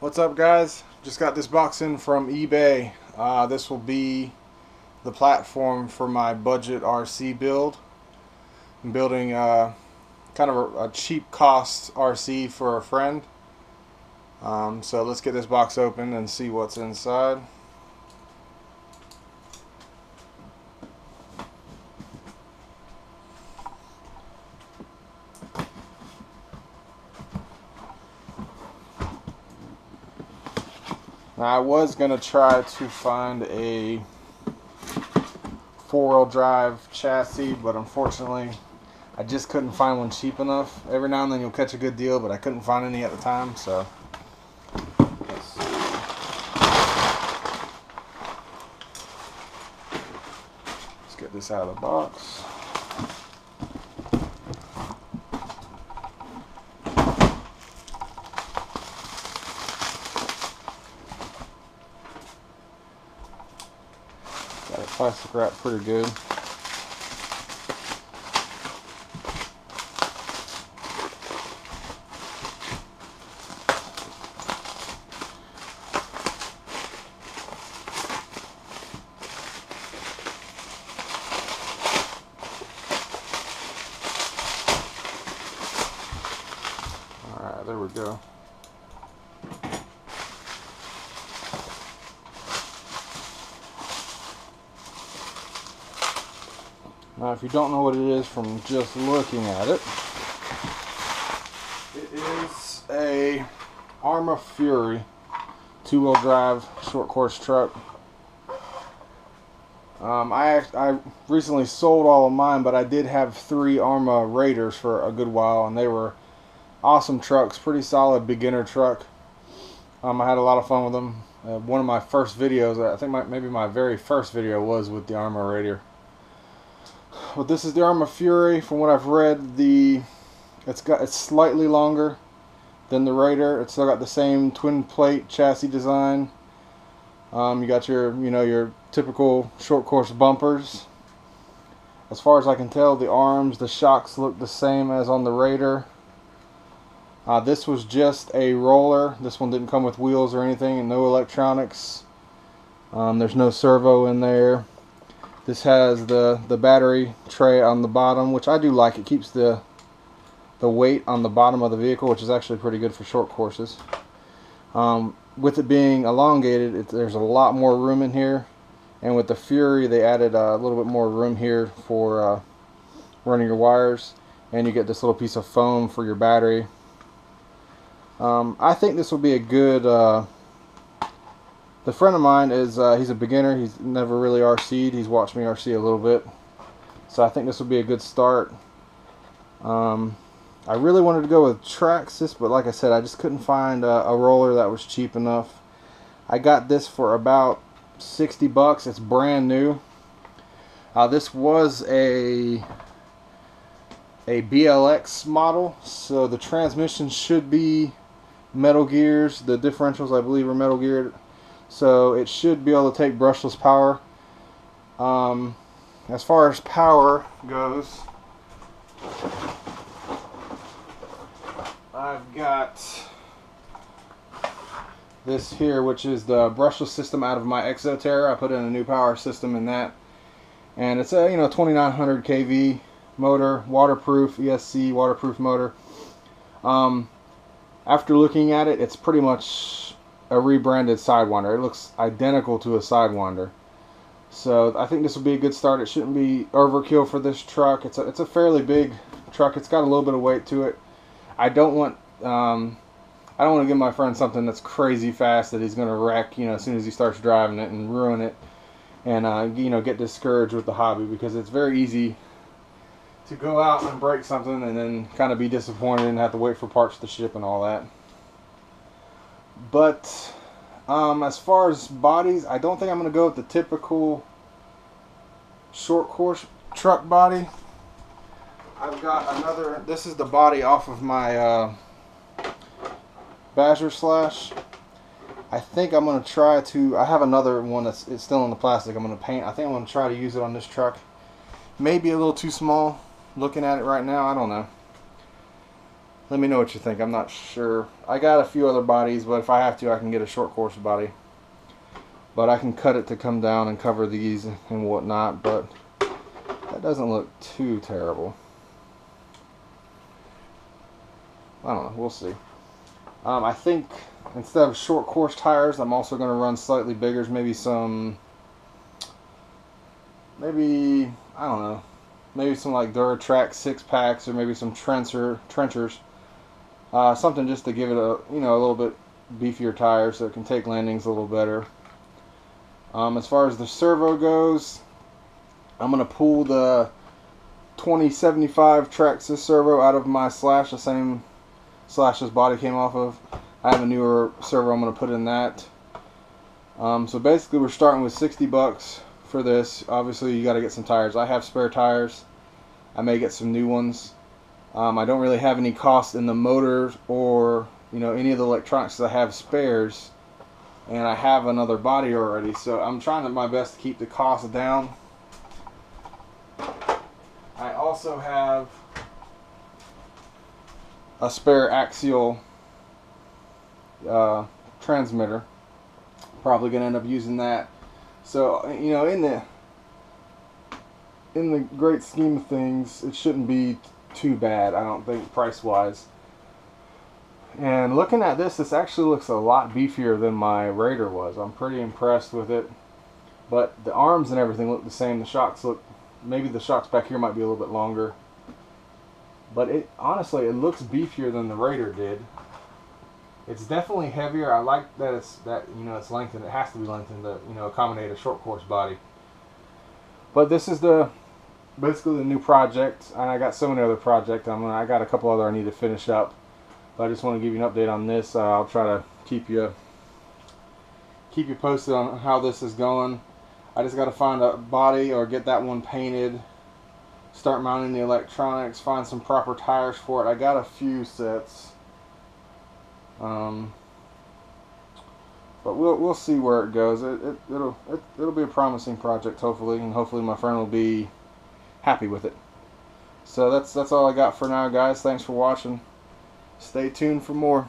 What's up, guys? Just got this box in from eBay. This will be the platform for my budget RC build. I'm building kind of a cheap cost RC for a friend. So let's get this box open and see what's inside. Now, I was going to try to find a four-wheel drive chassis, but unfortunately I just couldn't find one cheap enough. Every now and then you'll catch a good deal, but I couldn't find any at the time, so let's see. Let's get this out of the box. Got it plastic wrapped pretty good. Alright, there we go. Now, if you don't know what it is from just looking at it, it is a Arrma Fury two-wheel drive short course truck. I recently sold all of mine, but I did have 3 Arrma Raiders for a good while, and they were awesome trucks, pretty solid beginner truck. I had a lot of fun with them. One of my first videos, I think maybe my very first video, was with the Arrma Raider. But this is the Arrma Fury. From what I've read, it's slightly longer than the Raider. It's still got the same twin plate chassis design. You got your typical short course bumpers. As far as I can tell, the arms, the shocks look the same as on the Raider. This was just a roller. This one didn't come with wheels or anything, and no electronics. There's no servo in there. This has the battery tray on the bottom, which I do like. It keeps the weight on the bottom of the vehicle, which is actually pretty good for short courses. With it being elongated, there's a lot more room in here. And with the Fury, they added a little bit more room here for running your wires. And you get this little piece of foam for your battery. I think this will be a good... The friend of mine is he's a beginner. He's never really RC'd. He's watched me RC a little bit, so I think this will be a good start. I really wanted to go with Traxxas, but like I said, I just couldn't find a roller that was cheap enough. I got this for about 60 bucks. It's brand new. This was a BLX model, so the transmission should be Metal Gears. The differentials, I believe, are Metal Geared. So it should be able to take brushless power. As far as power goes, I've got this here, which is the brushless system out of my Exoterra. I put in a new power system in that, and it's a 2900 kV motor, waterproof, ESC waterproof motor. After looking at it, it's pretty much a rebranded Sidewinder. It looks identical to a Sidewinder, so I think this will be a good start. It shouldn't be overkill for this truck. It's a fairly big truck. It's got a little bit of weight to it. I don't want to give my friend something that's crazy fast that he's going to wreck, as soon as he starts driving it, and ruin it, and get discouraged with the hobby, because it's very easy to go out and break something and then kind of be disappointed and have to wait for parts to ship and all that. But as far as bodies, I don't think I'm going to go with the typical short course truck body. I've got another, this is the body off of my Badger Slash. I think I'm going to try to, I have another one it's still in the plastic I'm going to paint. I think I'm going to try to use it on this truck. Maybe a little too small looking at it right now, I don't know. Let me know what you think. I'm not sure. I got a few other bodies, but if I have to, I can get a short course body. But I can cut it to come down and cover these and whatnot, but that doesn't look too terrible. I don't know. We'll see. I think instead of short course tires, I'm also going to run slightly bigger, maybe some, I don't know, maybe some like Duratrack 6-packs or maybe some trenchers. Something just to give it a, a little bit beefier tire so it can take landings a little better. As far as the servo goes, I'm going to pull the 2075 Traxxas servo out of my Slash, the same Slash this body came off of. I have a newer servo I'm going to put in that. So basically we're starting with $60 for this. Obviously you got to get some tires. I have spare tires. I may get some new ones. I don't really have any cost in the motor or any of the electronics. I have spares and I have another body already, so I'm trying my best to keep the cost down. I also have a spare axial transmitter. Probably gonna end up using that. So in the great scheme of things, it shouldn't be too bad, I don't think, price wise. And looking at this actually looks a lot beefier than my Raider was. I'm pretty impressed with it. But the arms and everything look the same. The shocks look, maybe the shocks back here might be a little bit longer. But honestly, it looks beefier than the Raider did. It's definitely heavier. I like that it's lengthened. It has to be lengthened to accommodate a short course body. But this is basically the new project, and I got so many other projects. I got a couple other I need to finish up. But I just want to give you an update on this. I'll try to keep you posted on how this is going. I just got to find a body or get that one painted. Start mounting the electronics. Find some proper tires for it. I got a few sets. But we'll see where it goes. It'll be a promising project, hopefully, and hopefully my friend will be happy with it. So that's all I got for now, guys. Thanks for watching. Stay tuned for more.